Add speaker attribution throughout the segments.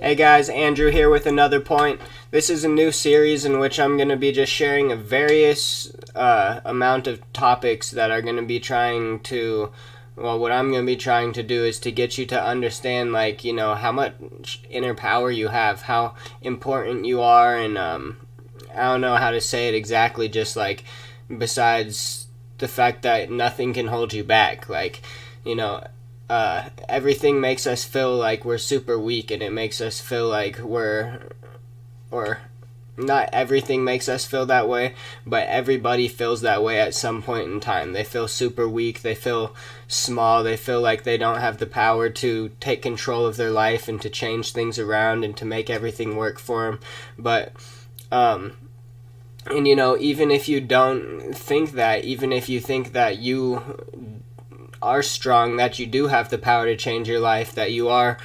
Speaker 1: Hey guys, Andrew here with another point. This is a new series in which I'm going to be just sharing a various amount of topics that are going to be trying to, well, what I'm going to be trying to do is to get you to understand, like, how much inner power you have, how important you are, and I don't know how to say it exactly, just like, besides the fact that nothing can hold you back, like, everything makes us feel like we're super weak, and it makes us feel like or not everything makes us feel that way, but everybody feels that way at some point in time. They feel super weak, they feel small, they feel like they don't have the power to take control of their life and to change things around and to make everything work for them. But and even if you don't think that, even if you think that you are strong, that you do have the power to change your life, that you are,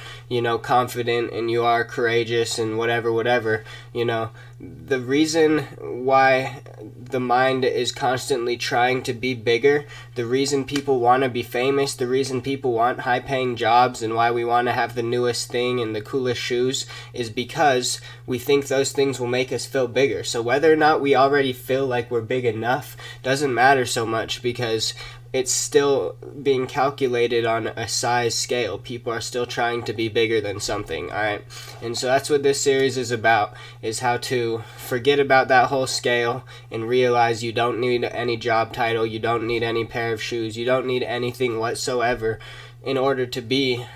Speaker 1: confident and you are courageous and whatever, the reason why the mind is constantly trying to be bigger, the reason people want to be famous, the reason people want high-paying jobs, and why we want to have the newest thing and the coolest shoes is because we think those things will make us feel bigger. So whether or not we already feel like we're big enough doesn't matter so much, because it's still being calculated on a size scale. People are still trying to be bigger than something, alright? And so that's what this series is about, is how to forget about that whole scale and realize you don't need any job title, you don't need any pair of shoes, you don't need anything whatsoever in order to be,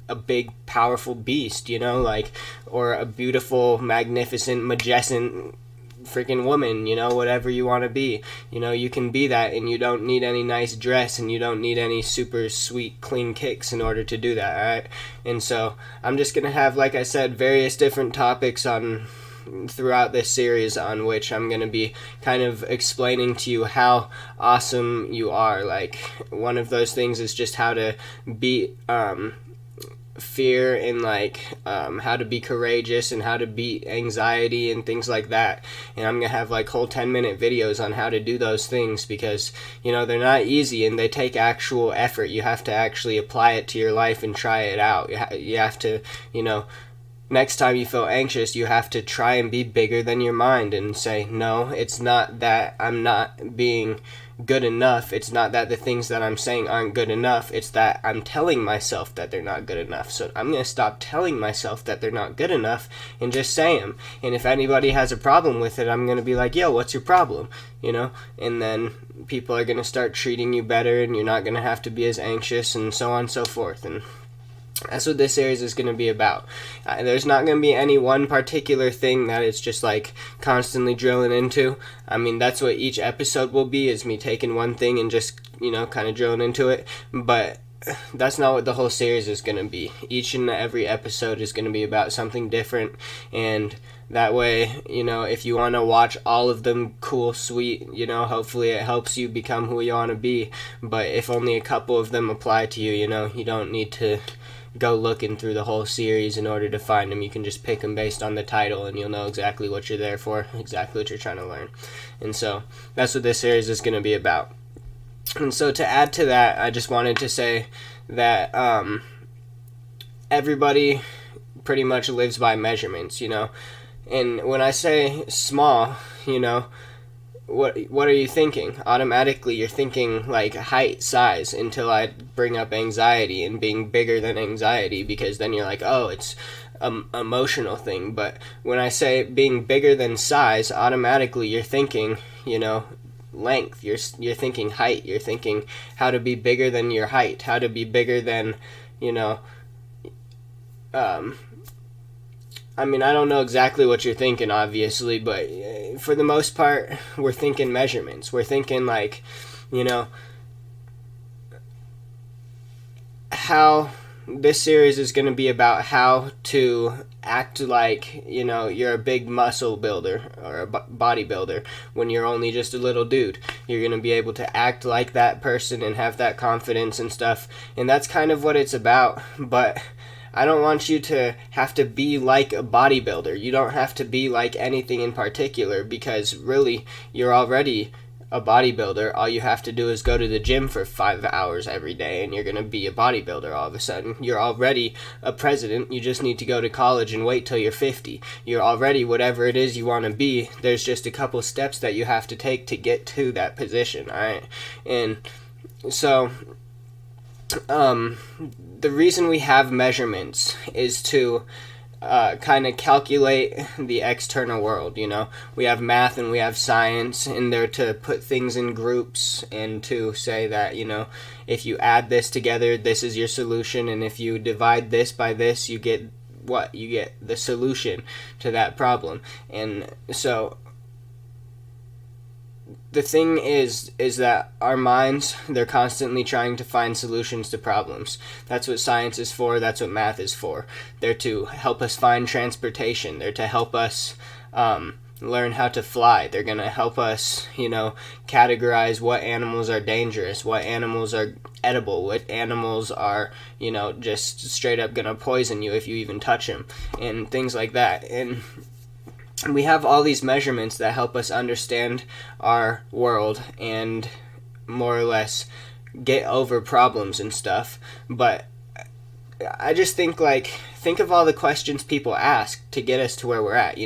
Speaker 1: a big, powerful beast, or a beautiful, magnificent, majestic freaking woman, whatever you want to be. You can be that, and you don't need any nice dress, and you don't need any super sweet clean kicks in order to do that, alright? And so I'm just going to have, like I said, various different topics throughout this series on which I'm going to be kind of explaining to you how awesome you are. Like, one of those things is just how to beat fear, and how to be courageous and how to beat anxiety and things like that. And I'm gonna have whole 10-minute videos on how to do those things, because they're not easy and they take actual effort. You have to actually apply it to your life and try it out. You have to, next time you feel anxious, you have to try and be bigger than your mind and say, no, it's not that I'm not being good enough. It's not that the things that I'm saying aren't good enough. It's that I'm telling myself that they're not good enough. So I'm going to stop telling myself that they're not good enough and just say them. And if anybody has a problem with it, I'm going to be like, yo, what's your problem? And then people are going to start treating you better, and you're not going to have to be as anxious, and so on and so forth. And that's what this series is going to be about. There's not going to be any one particular thing that it's just constantly drilling into. I mean, that's what each episode will be, is me taking one thing and just, kind of drilling into it. But that's not what the whole series is going to be. Each and every episode is going to be about something different, and that way, if you want to watch all of them cool, sweet, hopefully it helps you become who you want to be. But if only a couple of them apply to you, you don't need to go looking through the whole series in order to find them. You can just pick them based on the title, and you'll know exactly what you're there for, exactly what you're trying to learn. And so that's what this series is going to be about. And so to add to that, I just wanted to say that everybody pretty much lives by measurements, and when I say small, what are you thinking? Automatically, you're thinking height, size, until I bring up anxiety and being bigger than anxiety, because then you're like, oh, it's an emotional thing. But when I say being bigger than size, automatically you're thinking, length. You're thinking height. You're thinking how to be bigger than your height, how to be bigger than, I mean, I don't know exactly what you're thinking, obviously, but for the most part, we're thinking measurements. We're thinking how this series is going to be about how to act like, you're a big muscle builder or a bodybuilder when you're only just a little dude. You're going to be able to act like that person and have that confidence and stuff. And that's kind of what it's about, but I don't want you to have to be like a bodybuilder. You don't have to be like anything in particular, because really you're already a bodybuilder, all you have to do is go to the gym for 5 hours every day and you're going to be a bodybuilder all of a sudden. You're already a president. You just need to go to college and wait till you're 50. You're already whatever it is you want to be. There's just a couple steps that you have to take to get to that position, all right? And so the reason we have measurements is to kind of calculate the external world. We have math and we have science, and they're to put things in groups and to say that, if you add this together, this is your solution, and if you divide this by this, you get what? You get the solution to that problem. And so the thing is that our minds, they're constantly trying to find solutions to problems. That's what science is for. That's what math is for. They're to help us find transportation. They're to help us learn how to fly. They're going to help us, categorize what animals are dangerous, what animals are edible, what animals are, just straight up going to poison you if you even touch them, and things like that. And we have all these measurements that help us understand our world and more or less get over problems and stuff. But I just think of all the questions people ask to get us to where we're at.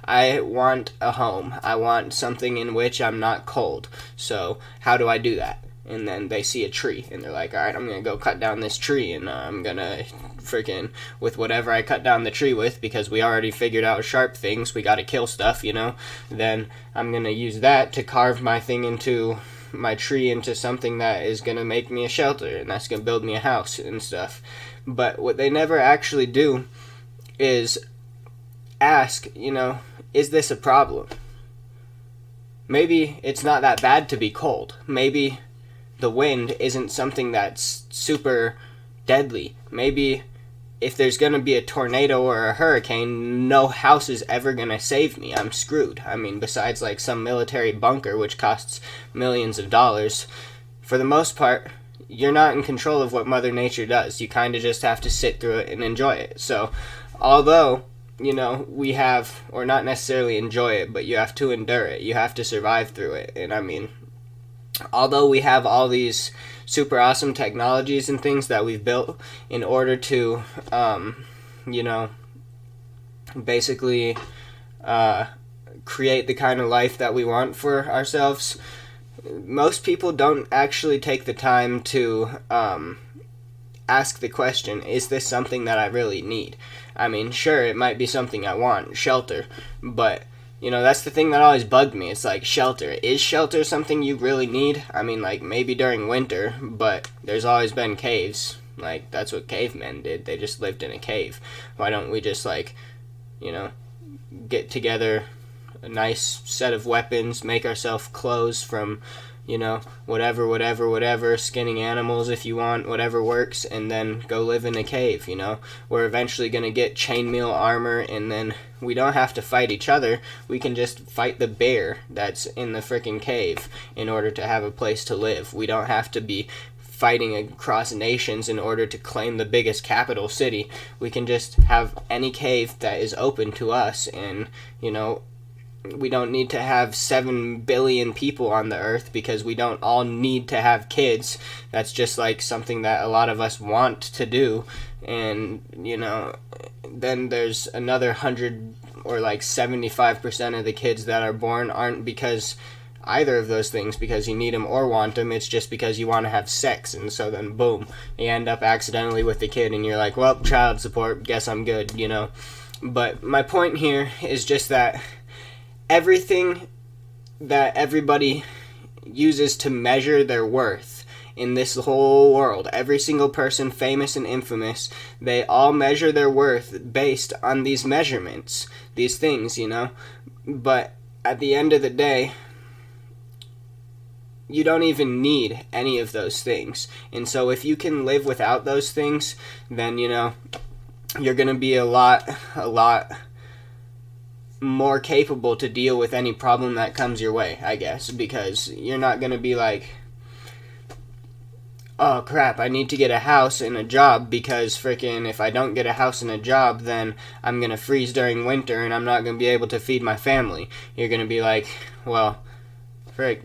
Speaker 1: I want a home. I want something in which I'm not cold. So how do I do that? And then they see a tree and they're like, all right, I'm going to go cut down this tree, and I'm going to freaking, with whatever I cut down the tree with, because we already figured out sharp things, we got to kill stuff, then I'm going to use that to carve my tree into something that is going to make me a shelter, and that's going to build me a house and stuff. But what they never actually do is ask, is this a problem? Maybe it's not that bad to be cold. Maybe the wind isn't something that's super deadly. Maybe if there's going to be a tornado or a hurricane, no house is ever going to save me. I'm screwed. I mean, besides some military bunker, which costs millions of dollars, for the most part, you're not in control of what Mother Nature does. You kind of just have to sit through it and enjoy it. So, although, we have, or not necessarily enjoy it, but you have to endure it. You have to survive through it. And I mean, although we have all these super awesome technologies and things that we've built in order to, basically create the kind of life that we want for ourselves, most people don't actually take the time to ask the question, is this something that I really need? I mean, sure, it might be something I want, shelter, but that's the thing that always bugged me. It's like, shelter. Is shelter something you really need? I mean, maybe during winter, but there's always been caves. That's what cavemen did. They just lived in a cave. Why don't we just, get together a nice set of weapons, make ourselves clothes from, whatever, skinning animals if you want, whatever works, and then go live in a cave, We're eventually going to get chainmail armor, and then we don't have to fight each other. We can just fight the bear that's in the freaking cave in order to have a place to live. We don't have to be fighting across nations in order to claim the biggest capital city. We can just have any cave that is open to us, and, we don't need to have 7 billion people on the earth because we don't all need to have kids. That's just something that a lot of us want to do. And, then there's another 100 or 75% of the kids that are born aren't because either of those things, because you need them or want them. It's just because you want to have sex. And so then, boom, you end up accidentally with the kid and you're like, well, child support, guess I'm good, But my point here is just that everything that everybody uses to measure their worth in this whole world, every single person, famous and infamous, they all measure their worth based on these measurements, these things, But at the end of the day, you don't even need any of those things. And so if you can live without those things, then, you're going to be a lot more capable to deal with any problem that comes your way, I guess, because you're not going to be like, oh crap, I need to get a house and a job because freaking if I don't get a house and a job, then I'm going to freeze during winter and I'm not going to be able to feed my family. You're going to be like, well, frick,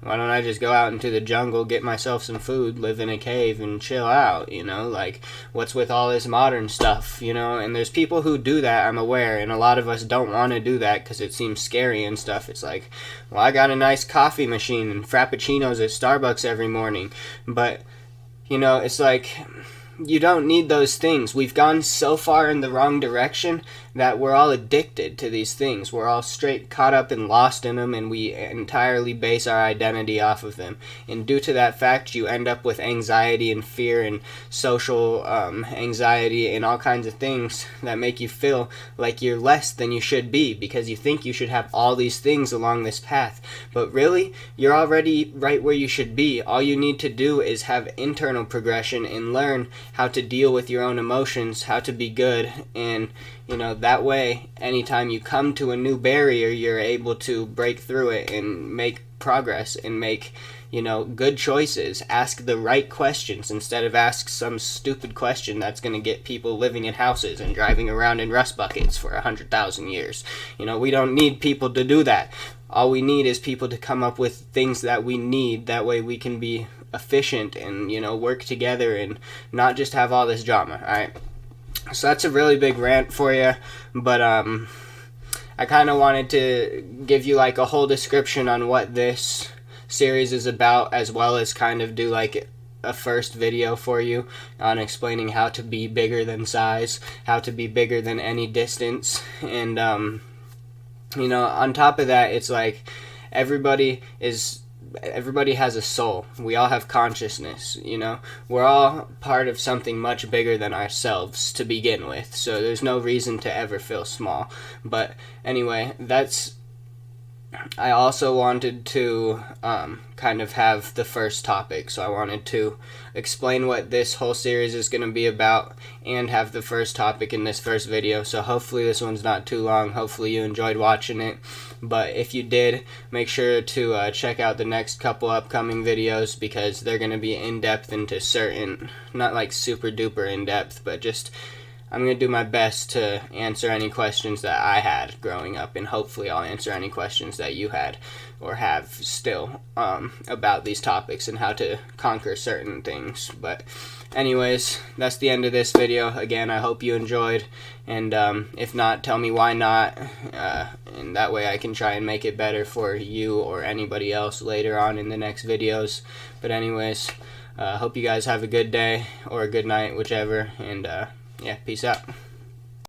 Speaker 1: Why don't I just go out into the jungle, get myself some food, live in a cave, and chill out, you know? Like, what's with all this modern stuff, you know? And there's people who do that, I'm aware, and a lot of us don't want to do that because it seems scary and stuff. It's like, well, I got a nice coffee machine and frappuccinos at Starbucks every morning, but, you know, it's like, you don't need those things. We've gone so far in the wrong direction that we're all addicted to these things. We're all straight caught up and lost in them, and we entirely base our identity off of them. And due to that fact, you end up with anxiety and fear and social anxiety and all kinds of things that make you feel like you're less than you should be because you think you should have all these things along this path. But really, you're already right where you should be. All you need to do is have internal progression and learn how to deal with your own emotions, how to be good, and you know, that way, anytime you come to a new barrier, you're able to break through it and make progress and make, you know, good choices. Ask the right questions instead of ask some stupid question that's going to get people living in houses and driving around in rust buckets for 100,000 years. You know, we don't need people to do that. All we need is people to come up with things that we need. That way we can be efficient and, you know, work together and not just have all this drama, alright? So that's a really big rant for you, but I kind of wanted to give you like a whole description on what this series is about, as well as kind of do like a first video for you on explaining how to be bigger than size, how to be bigger than any distance, and you know, on top of that, it's like everybody has a soul. We all have consciousness, you know? We're all part of something much bigger than ourselves to begin with, so there's no reason to ever feel small. But anyway, I also wanted to kind of have the first topic, so I wanted to explain what this whole series is going to be about and have the first topic in this first video. So hopefully this one's not too long. Hopefully you enjoyed watching it, but if you did, make sure to check out the next couple upcoming videos because they're going to be in-depth into certain, not like super duper in-depth, but just I'm going to do my best to answer any questions that I had growing up, and hopefully I'll answer any questions that you had or have still about these topics and how to conquer certain things. But anyways, that's the end of this video. Again, I hope you enjoyed, and if not, tell me why not, and that way I can try and make it better for you or anybody else later on in the next videos. But anyways, hope you guys have a good day or a good night, whichever, and yeah, peace out.